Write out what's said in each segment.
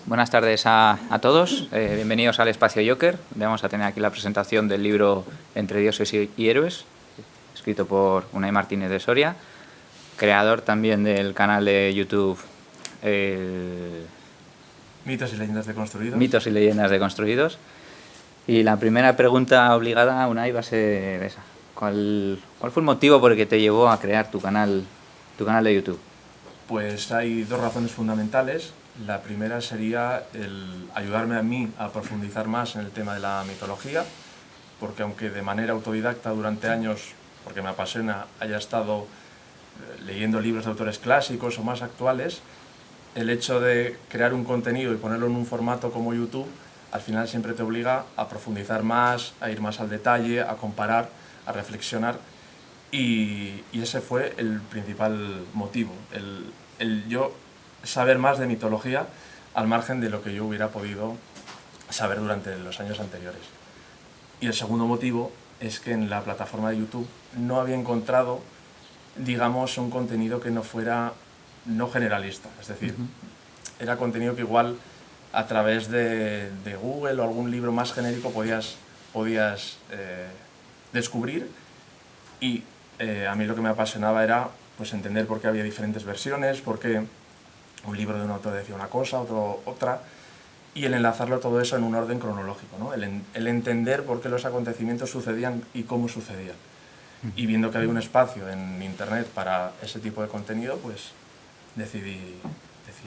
buenas tardes a todos. Bienvenidos al Espacio Joker. Vamos a tener aquí la presentación del libro Entre dioses y héroes, escrito por Unai Martínez de Soria, creador también del canal de YouTube Mitos y leyendas deconstruidos. Mitos y leyendas deconstruidos. Y la primera pregunta obligada, Unai, va a ser esa. ¿Cuál fue el motivo por el que te llevó a crear tu canal de YouTube? Pues hay dos razones fundamentales. La primera sería el ayudarme a mí a profundizar más en el tema de la mitología, porque aunque de manera autodidacta durante años, porque me apasiona, haya estado leyendo libros de autores clásicos o más actuales, el hecho de crear un contenido y ponerlo en un formato como YouTube, al final siempre te obliga a profundizar más, a ir más al detalle, a comparar, a reflexionar. Y ese fue el principal motivo, el yo saber más de mitología al margen de lo que yo hubiera podido saber durante los años anteriores. Y el segundo motivo es que en la plataforma de YouTube no había encontrado, digamos, un contenido que no fuera no generalista, es decir, era contenido que igual a través de Google o algún libro más genérico podías descubrir, y a mí lo que me apasionaba era pues entender por qué había diferentes versiones, por qué un libro de un autor decía una cosa, otro otra, y el enlazarlo todo eso en un orden cronológico, ¿no? el entender por qué los acontecimientos sucedían y cómo sucedían. Y viendo que había un espacio en internet para ese tipo de contenido, pues decidí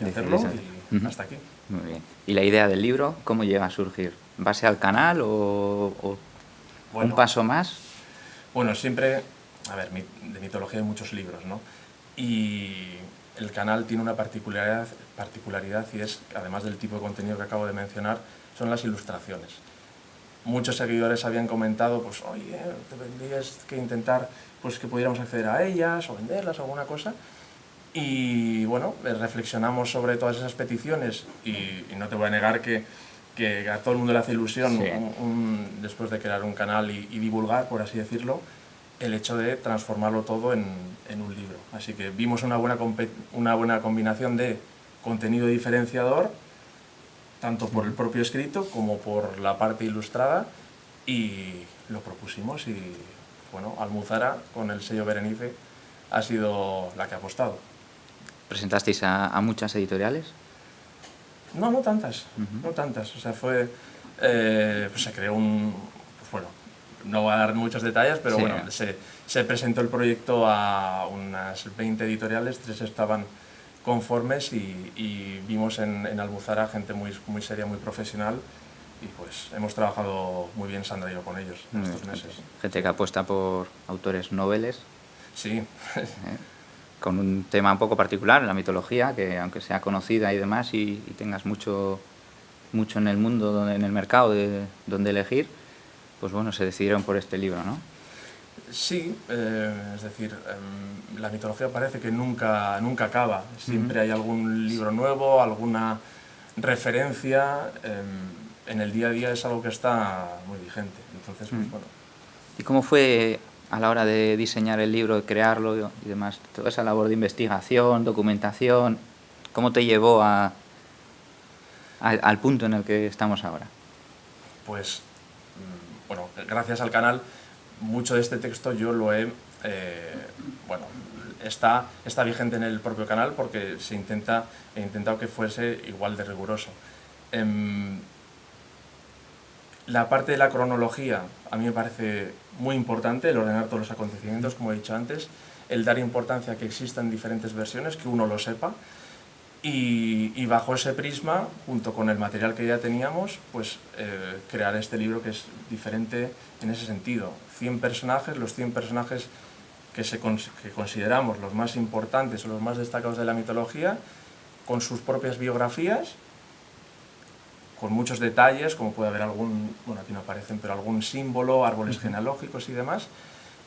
hacerlo y hasta aquí. Muy bien. ¿Y la idea del libro cómo llega a surgir? ¿Base al canal o bueno, un paso más? Bueno, siempre, a ver, de mitología hay muchos libros, ¿no? Y el canal tiene una particularidad y es, además del tipo de contenido que acabo de mencionar, son las ilustraciones. Muchos seguidores habían comentado, pues, oye, tendrías que intentar pues, que pudiéramos acceder a ellas o venderlas o alguna cosa. Y bueno, reflexionamos sobre todas esas peticiones y no te voy a negar que a todo el mundo le hace ilusión, sí, después de crear un canal y divulgar, por así decirlo, el hecho de transformarlo todo en un libro. Así que vimos una buena combinación de contenido diferenciador, tanto por el propio escrito como por la parte ilustrada, y lo propusimos y bueno, Almuzara, con el sello Berenice, ha sido la que ha apostado. ¿Presentasteis a muchas editoriales? No tantas, no tantas. O sea, fue, pues se creó pues bueno, no voy a dar muchos detalles, pero sí, bueno, se presentó el proyecto a unas 20 editoriales, 3 estaban conformes y vimos en Almuzara gente muy seria, muy profesional, y pues hemos trabajado muy bien Sandra y yo con ellos en estos meses. Gente que apuesta por autores noveles. Sí. Con un tema un poco particular, la mitología, que aunque sea conocida y demás y tengas mucho en el mundo, en el mercado donde elegir, pues bueno, se decidieron por este libro, ¿no? Sí, es decir, la mitología parece que nunca acaba, siempre hay algún libro nuevo, alguna referencia, en el día a día es algo que está muy vigente, entonces pues bueno. ¿Y cómo fue a la hora de diseñar el libro, de crearlo y demás, toda esa labor de investigación, documentación, cómo te llevó al punto en el que estamos ahora? Pues, bueno, gracias al canal, mucho de este texto yo lo he, bueno, está vigente en el propio canal porque he intentado que fuese igual de riguroso. La parte de la cronología a mí me parece muy importante, el ordenar todos los acontecimientos, como he dicho antes, el dar importancia a que existan diferentes versiones, que uno lo sepa, y bajo ese prisma, junto con el material que ya teníamos, pues crear este libro que es diferente en ese sentido. 100 personajes, los 100 personajes que consideramos los más importantes o los más destacados de la mitología, con sus propias biografías, con muchos detalles, como puede haber algún, bueno, aquí no aparecen, pero algún símbolo, árboles genealógicos y demás,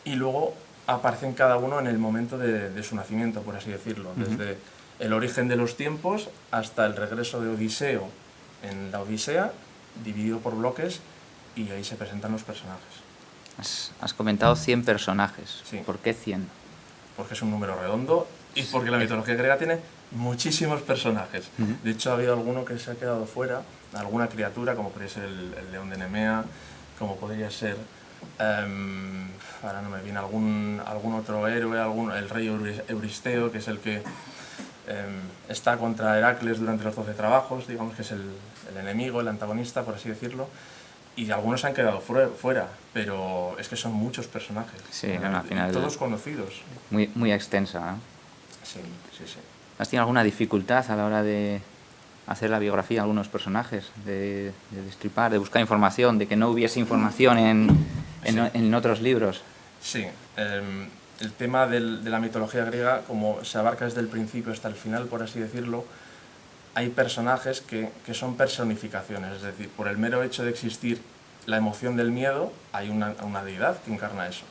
y luego aparecen cada uno en el momento de su nacimiento, por así decirlo, desde el origen de los tiempos hasta el regreso de Odiseo en la Odisea, dividido por bloques, y ahí se presentan los personajes. Has comentado 100 personajes. Sí. ¿Por qué 100? Porque es un número redondo y porque la mitología griega tiene muchísimos personajes. De hecho, ha habido alguno que se ha quedado fuera, alguna criatura, como podría ser el león de Nemea, como podría ser, ahora no me viene, algún otro héroe, el rey Euristeo, que es el que está contra Heracles durante los 12 trabajos, digamos que es el enemigo, el antagonista, por así decirlo. Y algunos han quedado fuera, pero es que son muchos personajes. Sí, al final todos conocidos. Muy extensa, ¿no? Sí, sí, sí. ¿Has tenido alguna dificultad a la hora de hacer la biografía de algunos personajes, de destripar, de buscar información, de que no hubiese información en otros libros? Sí, el tema de la mitología griega, como se abarca desde el principio hasta el final, por así decirlo, hay personajes que son personificaciones, es decir, por el mero hecho de existir la emoción del miedo, hay una deidad que encarna eso.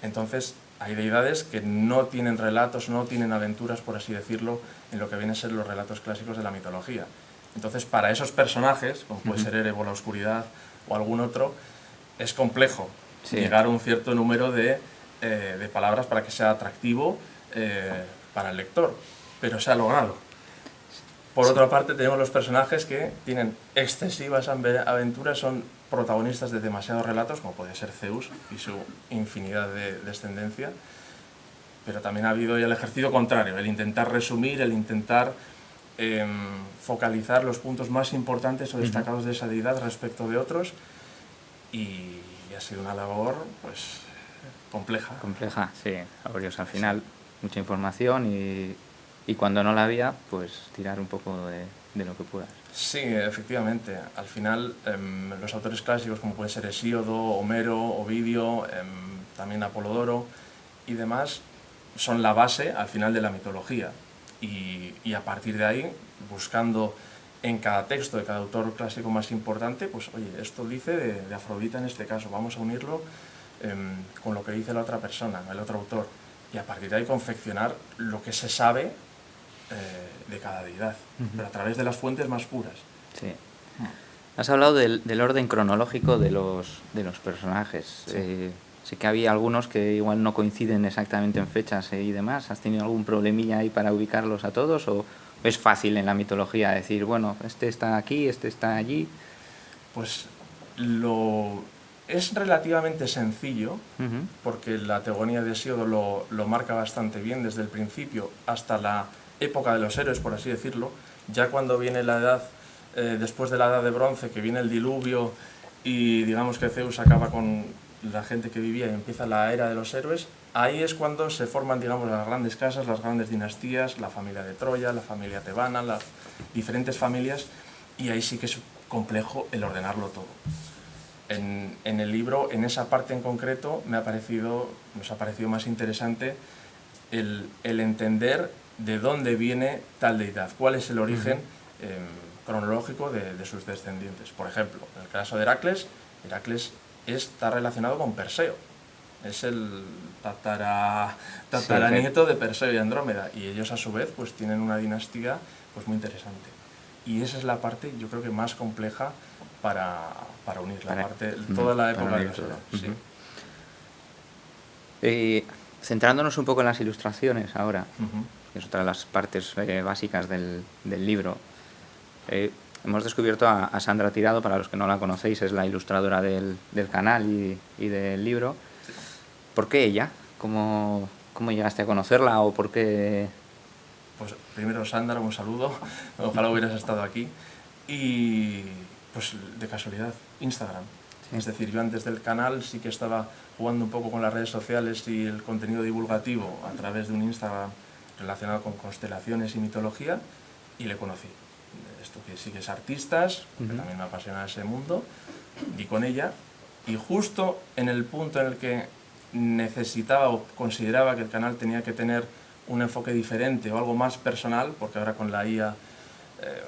Entonces, hay deidades que no tienen relatos, no tienen aventuras, por así decirlo, en lo que vienen a ser los relatos clásicos de la mitología. Entonces, para esos personajes, como puede ser Erebo, la oscuridad o algún otro, es complejo llegar a un cierto número de palabras para que sea atractivo para el lector, pero se ha logrado. Por otra parte, tenemos los personajes que tienen excesivas aventuras, son protagonistas de demasiados relatos, como puede ser Zeus y su infinidad de descendencia, pero también ha habido el ejercicio contrario, el intentar resumir, el intentar focalizar los puntos más importantes o destacados de esa deidad respecto de otros, y ha sido una labor pues compleja. Compleja, sí, laboriosa al final, mucha información y cuando no la había, pues tirar un poco de lo que puedas. Sí, efectivamente. Al final, los autores clásicos, como puede ser Hesíodo, Homero, Ovidio, también Apolodoro y demás, son la base al final de la mitología. Y a partir de ahí, buscando en cada texto de cada autor clásico más importante, pues oye, esto dice de Afrodita en este caso, vamos a unirlo con lo que dice la otra persona, el otro autor. Y a partir de ahí confeccionar lo que se sabe de cada deidad, pero a través de las fuentes más puras. Sí. Has hablado del orden cronológico de los personajes. Sí. Sé que había algunos que igual no coinciden exactamente en fechas y demás. ¿Has tenido algún problemilla ahí para ubicarlos a todos o es fácil en la mitología decir, bueno, este está aquí, este está allí? Pues es relativamente sencillo, porque la teogonía de Hesíodo lo marca bastante bien desde el principio hasta la época de los héroes, por así decirlo. Ya cuando viene la edad, después de la edad de bronce, que viene el diluvio y digamos que Zeus acaba con la gente que vivía y empieza la era de los héroes, ahí es cuando se forman, digamos, las grandes casas, las grandes dinastías, la familia de Troya, la familia tebana, las diferentes familias, y ahí sí que es complejo el ordenarlo todo. En el libro, en esa parte en concreto, nos ha parecido más interesante el entender de dónde viene tal deidad, cuál es el origen cronológico de sus descendientes. Por ejemplo, en el caso de Heracles está relacionado con Perseo, es el tataranieto de Perseo y Andrómeda, y ellos a su vez pues tienen una dinastía pues muy interesante. Y esa es la parte, yo creo que más compleja para unir toda la época de los héroes. Centrándonos un poco en las ilustraciones ahora, que es otra de las partes básicas del libro, hemos descubierto a Sandra Tirado. Para los que no la conocéis, es la ilustradora del canal y del libro. ¿Por qué ella? ¿Cómo llegaste a conocerla o por qué? Pues primero, Sandra, un saludo, ojalá hubieras estado aquí. Y pues de casualidad, Instagram. Sí. Es decir, yo antes del canal sí que estaba jugando un poco con las redes sociales y el contenido divulgativo a través de un Instagram relacionado con constelaciones y mitología, y le conocí. Esto que sí que es artistas, que también me apasiona ese mundo, di con ella, y justo en el punto en el que necesitaba o consideraba que el canal tenía que tener un enfoque diferente o algo más personal, porque ahora con la IA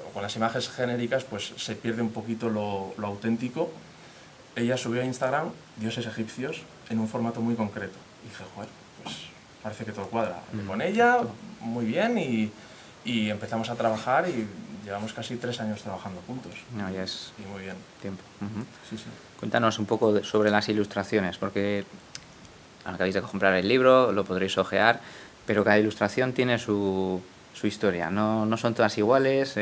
o con las imágenes genéricas pues se pierde un poquito lo auténtico, ella subió a Instagram dioses egipcios en un formato muy concreto. Y dije, joder, pues parece que todo cuadra. Con ella, muy bien, y empezamos a trabajar y llevamos casi 3 años trabajando juntos. No, ya es y muy bien. Tiempo. Sí, sí. Cuéntanos un poco sobre las ilustraciones, porque acabáis de comprar el libro, lo podréis ojear, pero cada ilustración tiene su su historia. No son todas iguales,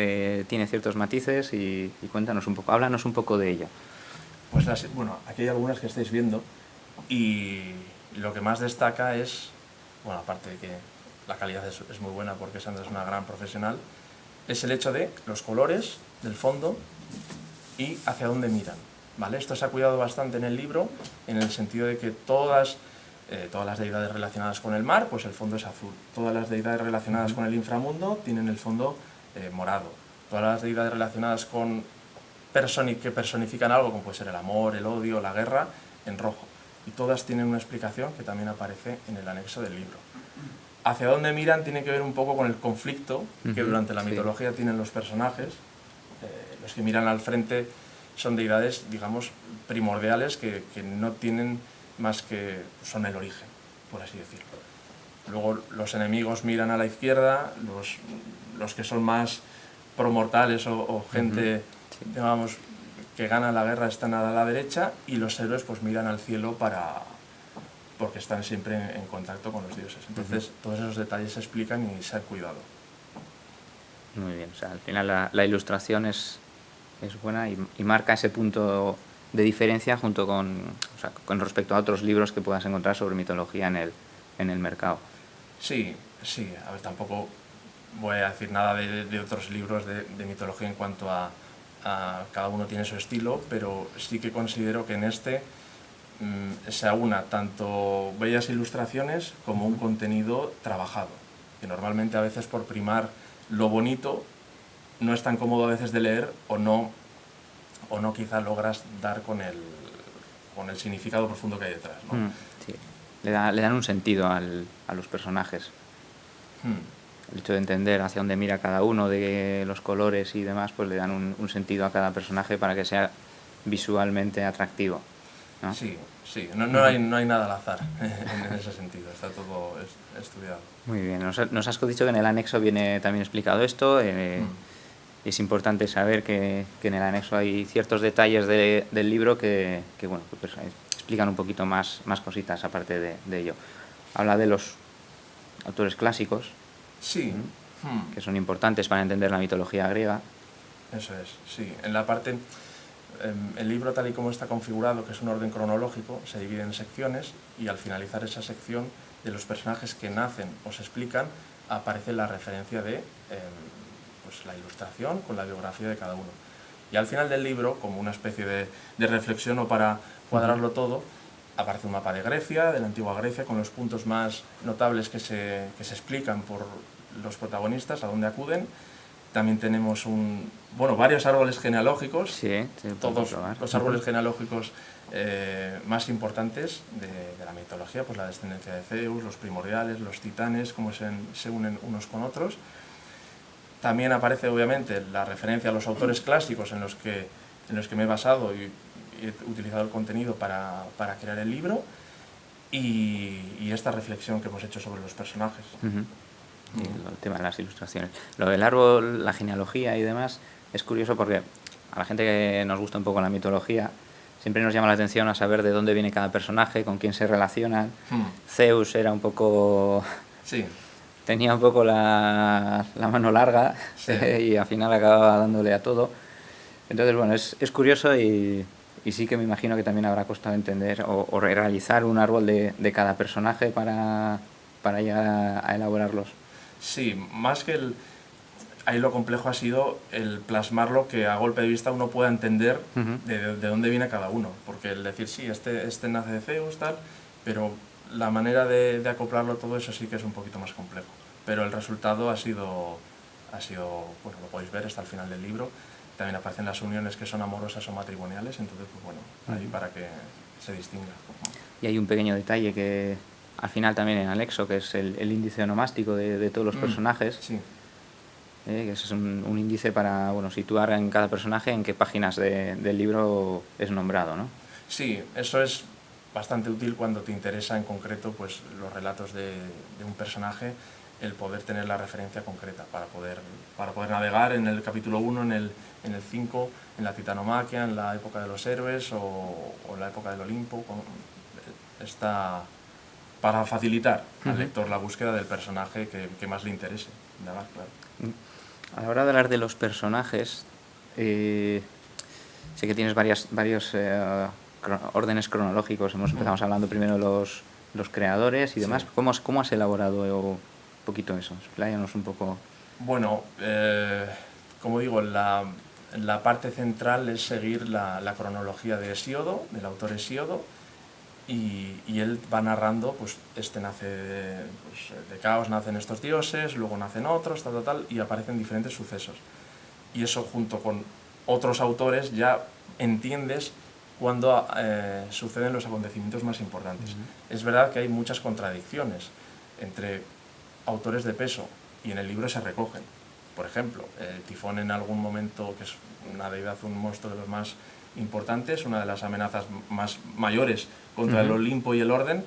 tiene ciertos matices y cuéntanos un poco, háblanos un poco de ello. Pues bueno, aquí hay algunas que estáis viendo y lo que más destaca es, bueno, aparte de que la calidad es muy buena porque Sandra es una gran profesional, es el hecho de los colores del fondo y hacia dónde miran, ¿vale? Esto se ha cuidado bastante en el libro, en el sentido de que todas las deidades relacionadas con el mar, pues el fondo es azul. Todas las deidades relacionadas con el inframundo tienen el fondo morado. Todas las deidades relacionadas con que personifican algo, como puede ser el amor, el odio, la guerra, en rojo. Y todas tienen una explicación que también aparece en el anexo del libro. Hacia dónde miran tiene que ver un poco con el conflicto que durante la mitología tienen los personajes. Los que miran al frente son deidades, digamos, primordiales que no tienen más que... son el origen, por así decirlo. Luego los enemigos miran a la izquierda, los que son más promortales o gente, digamos, que gana la guerra están a la derecha, y los héroes pues miran al cielo porque están siempre en contacto con los dioses. Entonces todos esos detalles se explican y se han cuidado. Muy bien, o sea, al final la ilustración es buena y marca ese punto de diferencia junto con respecto a otros libros que puedas encontrar sobre mitología en el mercado. Sí, a ver, tampoco voy a decir nada de otros libros de mitología en cuanto a cada uno tiene su estilo, pero sí que considero que en este se aúna tanto bellas ilustraciones como un contenido trabajado, que normalmente a veces por primar lo bonito no es tan cómodo a veces de leer o no quizá logras dar con el significado profundo que hay detrás, ¿no? Sí. Le dan un sentido a los personajes. El hecho de entender hacia dónde mira cada uno, de los colores y demás, pues le dan un sentido a cada personaje para que sea visualmente atractivo, ¿no? Sí, no hay nada al azar en ese sentido, está todo estudiado. Muy bien, nos has dicho que en el anexo viene también explicado esto. Es importante saber que en el anexo hay ciertos detalles del libro que bueno, pues explican un poquito más cositas aparte de ello. Habla de los autores clásicos, sí, que son importantes para entender la mitología griega. Eso es, sí. En la parte, el libro tal y como está configurado, que es un orden cronológico, se divide en secciones y al finalizar esa sección de los personajes que nacen o se explican, aparece la referencia de pues la ilustración con la biografía de cada uno. Y al final del libro, como una especie de reflexión o para cuadrarlo todo, aparece un mapa de Grecia, de la antigua Grecia, con los puntos más notables que se explican por los protagonistas, a dónde acuden. También tenemos varios árboles genealógicos, sí, todos los árboles genealógicos más importantes de la mitología, pues la descendencia de Zeus, los primordiales, los titanes, cómo se unen unos con otros. También aparece obviamente la referencia a los autores clásicos en los que me he basado y he utilizado el contenido para crear el libro, y esta reflexión que hemos hecho sobre los personajes. Y el tema de las ilustraciones. Lo del árbol, la genealogía y demás, es curioso porque a la gente que nos gusta un poco la mitología, siempre nos llama la atención a saber de dónde viene cada personaje, con quién se relacionan. Zeus era un poco... Sí. Tenía un poco la mano larga, sí. Y al final acababa dándole a todo. Entonces, bueno, es curioso y sí que me imagino que también habrá costado entender o realizar un árbol de cada personaje para llegar a elaborarlos. Sí, más que ahí lo complejo ha sido el plasmarlo, que a golpe de vista uno pueda entender de dónde viene cada uno, porque el decir, sí, este nace de Zeus, tal, pero la manera de acoplarlo todo eso sí que es un poquito más complejo, pero el resultado ha sido bueno, lo podéis ver hasta el final del libro. También aparecen las uniones que son amorosas o matrimoniales, entonces pues bueno, ahí para que se distinga. Y hay un pequeño detalle que al final también en anexo, que es el índice onomástico de todos los personajes. Sí. Que es un índice para situar en cada personaje en qué páginas del libro es nombrado, ¿no? Sí, eso es bastante útil cuando te interesa en concreto pues los relatos de un personaje, el poder tener la referencia concreta para poder navegar en el capítulo 1, en el 5, en la titanomaquia, en la época de los héroes o en la época del Olimpo. Está para facilitar al lector la búsqueda del personaje que más le interese. indagar, claro. A la hora de hablar de los personajes, sé que tienes varios órdenes cronológicos. Empezamos hablando primero de los creadores y demás. Sí. ¿Cómo has elaborado un poquito eso? Expláyanos un poco. Bueno, como digo, la parte central es seguir la cronología de Hesíodo, del autor Hesíodo, y él va narrando, pues nace de caos, nacen estos dioses, luego nacen otros, tal, y aparecen diferentes sucesos. Y eso, junto con otros autores, ya entiendes cuando suceden los acontecimientos más importantes. Es verdad que hay muchas contradicciones entre autores de peso, y en el libro se recogen. Por ejemplo, Tifón en algún momento, que es una deidad, un monstruo de los más importantes, una de las amenazas más mayores contra el Olimpo y el orden,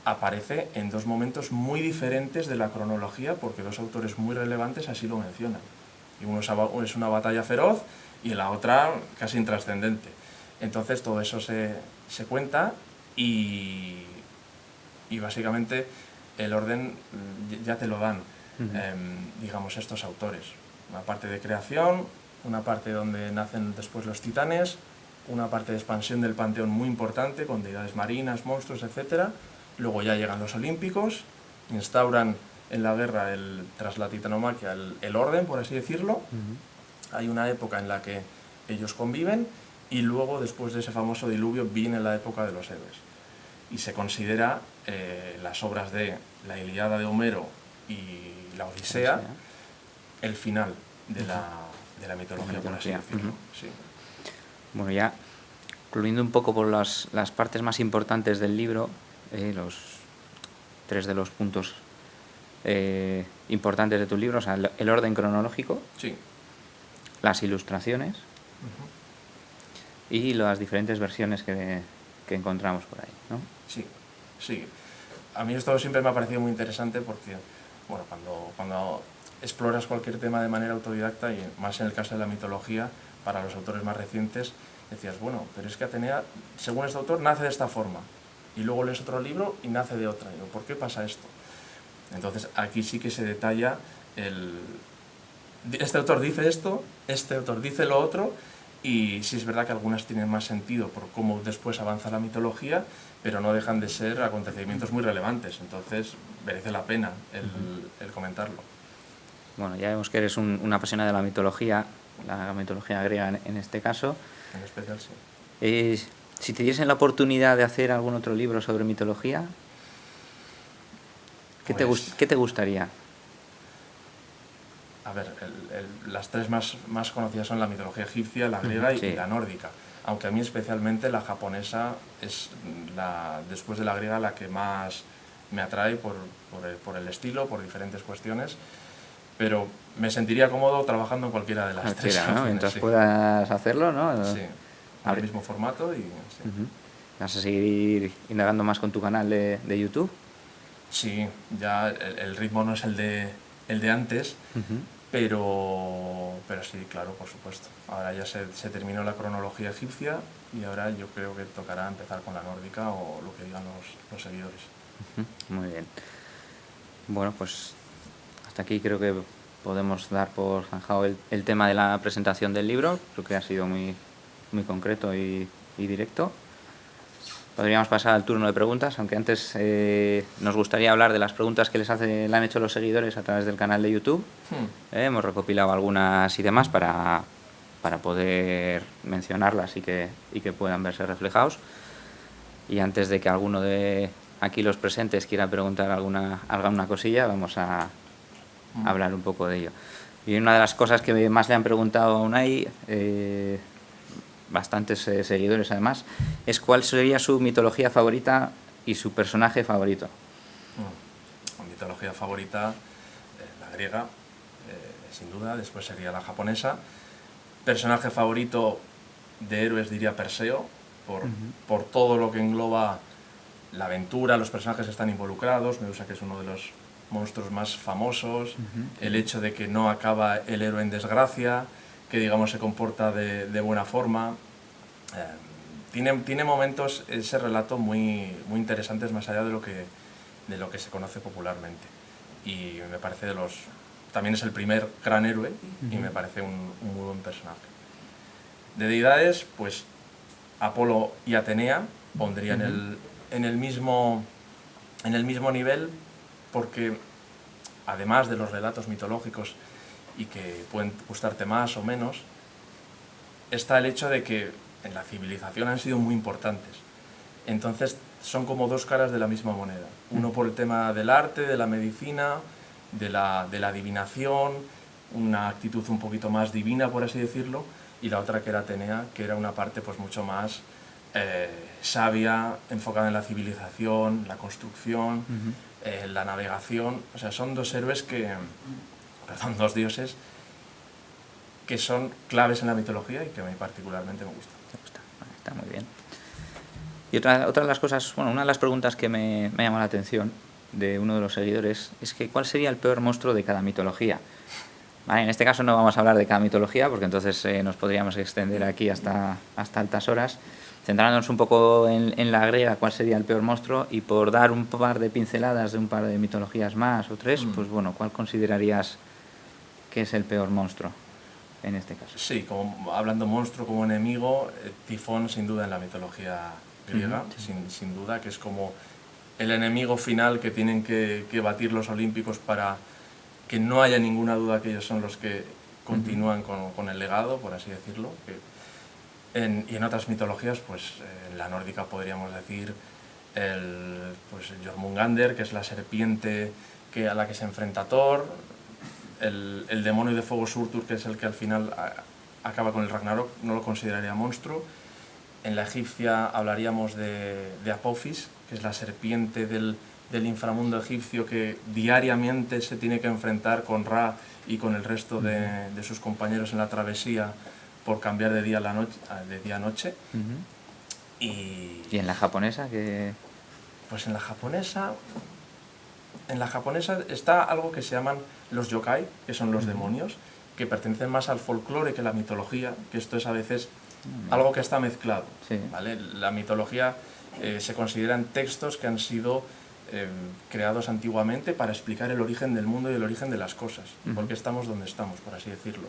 aparece en dos momentos muy diferentes de la cronología, porque dos autores muy relevantes así lo mencionan. Y uno es una batalla feroz y en la otra casi intrascendente. Entonces todo eso se cuenta y básicamente el orden ya te lo dan, digamos, estos autores. Una parte de creación, una parte donde nacen después los titanes, una parte de expansión del panteón muy importante, con deidades marinas, monstruos, etc. Luego ya llegan los olímpicos, instauran en la guerra, tras la titanomaquia, el orden, por así decirlo. Hay una época en la que ellos conviven, y luego, después de ese famoso diluvio, viene la época de los héroes. Y se considera las obras de la Ilíada de Homero y la Odisea el final de la mitología, por así decirlo. Sí. Bueno, ya concluyendo un poco por las partes más importantes del libro, los tres de los puntos importantes de tu libro, o sea, el orden cronológico, sí, las ilustraciones y las diferentes versiones que encontramos por ahí, ¿no? Sí, sí. A mí esto siempre me ha parecido muy interesante porque, bueno, cuando exploras cualquier tema de manera autodidacta, y más en el caso de la mitología, para los autores más recientes, decías, bueno, pero es que Atenea, según este autor, nace de esta forma, y luego lees otro libro y nace de otra. Y digo, ¿por qué pasa esto? Entonces aquí sí que se detalla este autor dice esto, este autor dice lo otro, y sí es verdad que algunas tienen más sentido por cómo después avanza la mitología, pero no dejan de ser acontecimientos muy relevantes. Entonces merece la pena el comentarlo. Bueno, ya vemos que eres un apasionado de la mitología griega en este caso. En especial, sí. Si te diesen la oportunidad de hacer algún otro libro sobre mitología, ¿qué te gustaría? A ver, las tres más conocidas son la mitología egipcia, la griega y la nórdica. Aunque a mí especialmente la japonesa es, después de la griega, la que más me atrae por el estilo, por diferentes cuestiones. Pero me sentiría cómodo trabajando en cualquiera de las tres. ¿no? Mientras puedas hacerlo, ¿no? Sí, al mismo formato. Y, sí. ¿Vas a seguir indagando más con tu canal de YouTube? Sí, ya el ritmo no es el de antes, pero sí, claro, por supuesto. Ahora ya se terminó la cronología egipcia y ahora yo creo que tocará empezar con la nórdica o lo que digan los seguidores. Muy bien. Bueno, pues hasta aquí creo que podemos dar por zanjado el tema de la presentación del libro. Creo que ha sido muy, muy concreto y directo. Podríamos pasar al turno de preguntas, aunque antes nos gustaría hablar de las preguntas que le han hecho los seguidores a través del canal de YouTube. Hemos recopilado algunas y demás para poder mencionarlas y que puedan verse reflejados. Y antes de que alguno de aquí los presentes quiera preguntar alguna cosilla, vamos a hablar un poco de ello. Y una de las cosas que más le han preguntado a Unai, bastantes seguidores además, es cuál sería su mitología favorita y su personaje favorito. Mi mitología favorita, la griega, sin duda, después sería la japonesa. Personaje favorito de héroes diría Perseo, por todo lo que engloba la aventura, los personajes que están involucrados. Medusa, que es uno de los monstruos más famosos, el hecho de que no acaba el héroe en desgracia, que digamos se comporta de buena forma. Tiene momentos ese relato muy interesantes, más allá de lo que se conoce popularmente, y me parece de los también es el primer gran héroe y me parece un muy buen personaje. De deidades, pues Apolo y Atenea pondría en el mismo nivel, porque además de los relatos mitológicos y que pueden gustarte más o menos, está el hecho de que en la civilización han sido muy importantes. Entonces son como dos caras de la misma moneda. Uno por el tema del arte, de la medicina, de la adivinación, una actitud un poquito más divina, por así decirlo, y la otra que era Atenea, que era una parte pues mucho más sabia, enfocada en la civilización, la construcción, la navegación. O sea, son dos héroes dos dioses que son claves en la mitología y que a mí particularmente me gustan. Me gusta, está muy bien. Y otra de las cosas, bueno, una de las preguntas que me llama la atención de uno de los seguidores es que ¿cuál sería el peor monstruo de cada mitología? Vale, en este caso no vamos a hablar de cada mitología porque entonces nos podríamos extender aquí hasta altas horas. Centrándonos un poco en la griega, ¿cuál sería el peor monstruo? Y por dar un par de pinceladas de un par de mitologías más o tres, pues bueno, ¿cuál considerarías que es el peor monstruo en este caso? Sí, como, hablando monstruo como enemigo, Tifón sin duda en la mitología griega, sin duda, que es como el enemigo final que tienen que batir los olímpicos para que no haya ninguna duda que ellos son los que continúan con el legado, por así decirlo. Y en otras mitologías, pues en la nórdica podríamos decir el Jormungandr, que es la serpiente a la que se enfrenta Thor, el demonio de fuego Surtur, que es el que al final acaba con el Ragnarok, no lo consideraría monstruo. En la egipcia hablaríamos de Apophis, que es la serpiente del inframundo egipcio que diariamente se tiene que enfrentar con Ra y con el resto de sus compañeros en la travesía por cambiar de día a noche. ¿Y en la japonesa? Pues en la japonesa está algo que se llaman los yokai, que son los demonios, que pertenecen más al folclore que a la mitología, que esto es a veces algo que está mezclado. Sí. ¿Vale? La mitología se consideran textos que han sido creados antiguamente para explicar el origen del mundo y el origen de las cosas, porque estamos donde estamos, por así decirlo.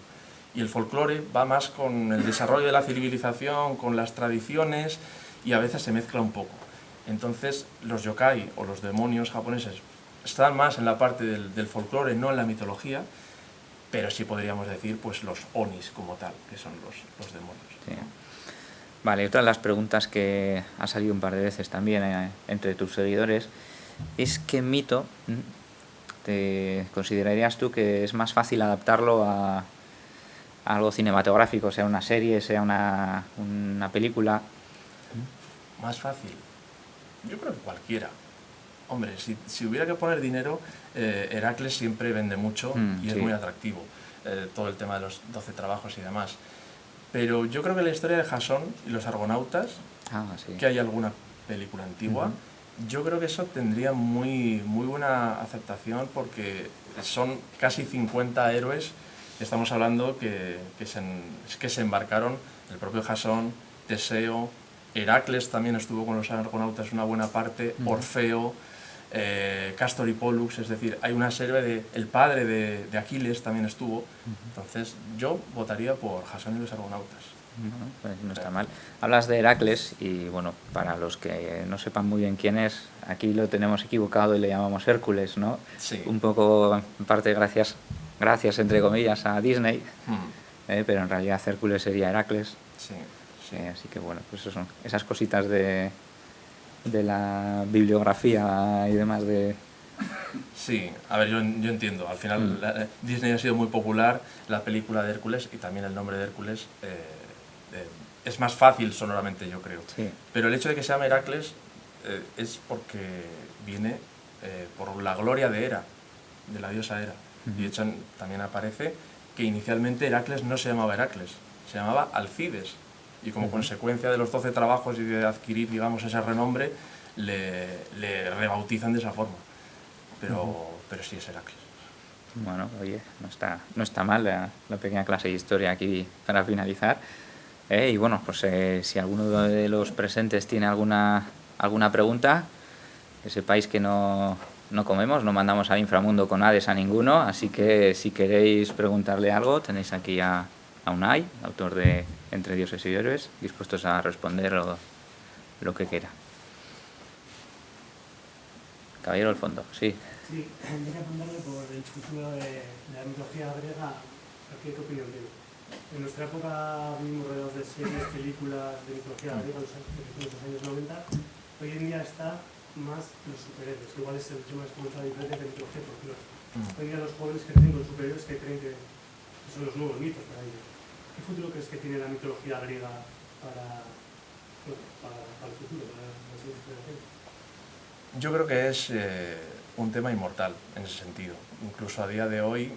Y el folclore va más con el desarrollo de la civilización, con las tradiciones, y a veces se mezcla un poco. Entonces los yokai o los demonios japoneses están más en la parte del folclore, no en la mitología, pero sí podríamos decir pues los onis como tal, que son los demonios. Sí. Vale, otra de las preguntas que ha salido un par de veces también entre tus seguidores es ¿qué mito te considerarías tú que es más fácil adaptarlo a algo cinematográfico, sea una serie, sea una película? Más fácil. Yo creo que cualquiera. Hombre, si hubiera que poner dinero, Heracles siempre vende mucho y es muy atractivo. Todo el tema de los 12 trabajos y demás. Pero yo creo que la historia de Jasón y los argonautas, que hay alguna película antigua, yo creo que eso tendría muy buena aceptación porque son casi 50 héroes. Estamos hablando que se embarcaron el propio Jasón, Teseo, Heracles también estuvo con los argonautas una buena parte, Orfeo, Cástor y Pólux, es decir, hay una serie el padre de Aquiles también estuvo. Entonces yo votaría por Jasón y los argonautas. Bueno, pues no está mal. Hablas de Heracles y bueno, para los que no sepan muy bien quién es, aquí lo tenemos equivocado y le llamamos Hércules, ¿no? Sí. Un poco en parte gracias entre comillas a Disney, pero en realidad Hércules sería Heracles. Sí. Así que bueno, pues eso son esas cositas de la bibliografía y demás de... Sí, a ver, yo entiendo. Al final Disney ha sido muy popular, la película de Hércules y también el nombre de Hércules es más fácil sonoramente, yo creo. Sí. Pero el hecho de que se llame Heracles es porque viene por la gloria de Hera, de la diosa Hera. Y de hecho también aparece que inicialmente Heracles no se llamaba Heracles, se llamaba Alcides. Y como consecuencia de los 12 trabajos y de adquirir, digamos, ese renombre, le rebautizan de esa forma. Pero sí es Heracles. Bueno, oye, no está mal la pequeña clase de historia aquí para finalizar. Y bueno, pues si alguno de los presentes tiene alguna pregunta, que sepáis que no no comemos, no mandamos al inframundo con Hades a ninguno, así que si queréis preguntarle algo, tenéis aquí a Unai, autor de Entre dioses y héroes, dispuestos a responder lo que quiera. Caballero al fondo, sí. Sí, quería preguntarle por el futuro de la mitología griega, ¿qué opinión tiene? En nuestra época vivimos rodeados de series, películas de mitología griega de los años 90. Hoy en día está más los superhéroes. Igual es el tema de la diferencia de mitología folclore. Hoy en día los jóvenes crecen con superhéroes que creen que son los nuevos mitos para ellos. ¿Qué futuro crees que tiene la mitología griega para el futuro, para las siguientes generaciones? Yo creo que es un tema inmortal en ese sentido. Incluso a día de hoy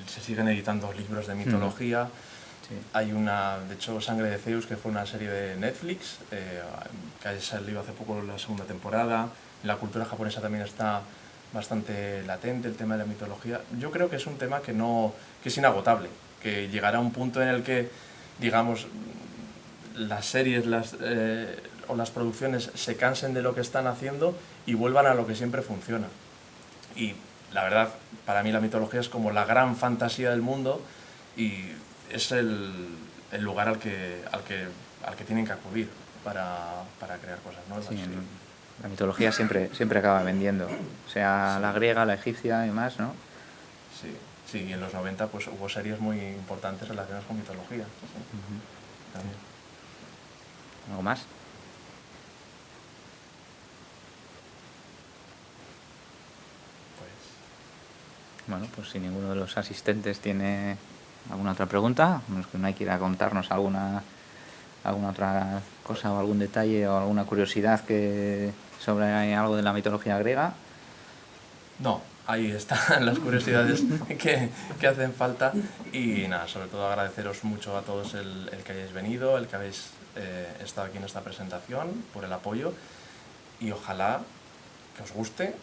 se siguen editando libros de mitología. Sí. Hay de hecho, Sangre de Zeus, que fue una serie de Netflix, que ha salido hace poco la segunda temporada. En la cultura japonesa también está bastante latente el tema de la mitología. Yo creo que es un tema que es inagotable, que llegará a un punto en el que, digamos, las series o las producciones se cansen de lo que están haciendo y vuelvan a lo que siempre funciona. Y la verdad, para mí la mitología es como la gran fantasía del mundo y es el lugar al que tienen que acudir para crear cosas nuevas. Sí, la mitología siempre acaba vendiendo, sea la griega, la egipcia y más, ¿no? Sí, y en los 90 pues, hubo series muy importantes relacionadas con mitología. Sí. También. ¿Algo más? Bueno, pues si ninguno de los asistentes tiene alguna otra pregunta, a menos que no quiera contarnos alguna otra cosa o algún detalle o alguna curiosidad sobre algo de la mitología griega. No, ahí están las curiosidades que hacen falta y nada, sobre todo agradeceros mucho a todos el que hayáis venido, el que habéis estado aquí en esta presentación, por el apoyo y ojalá que os guste,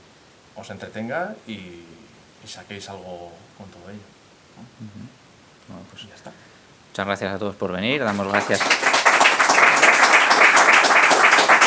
os entretenga y saquéis algo con todo ello. Bueno, pues Ya está. muchas gracias a todos por venir, damos gracias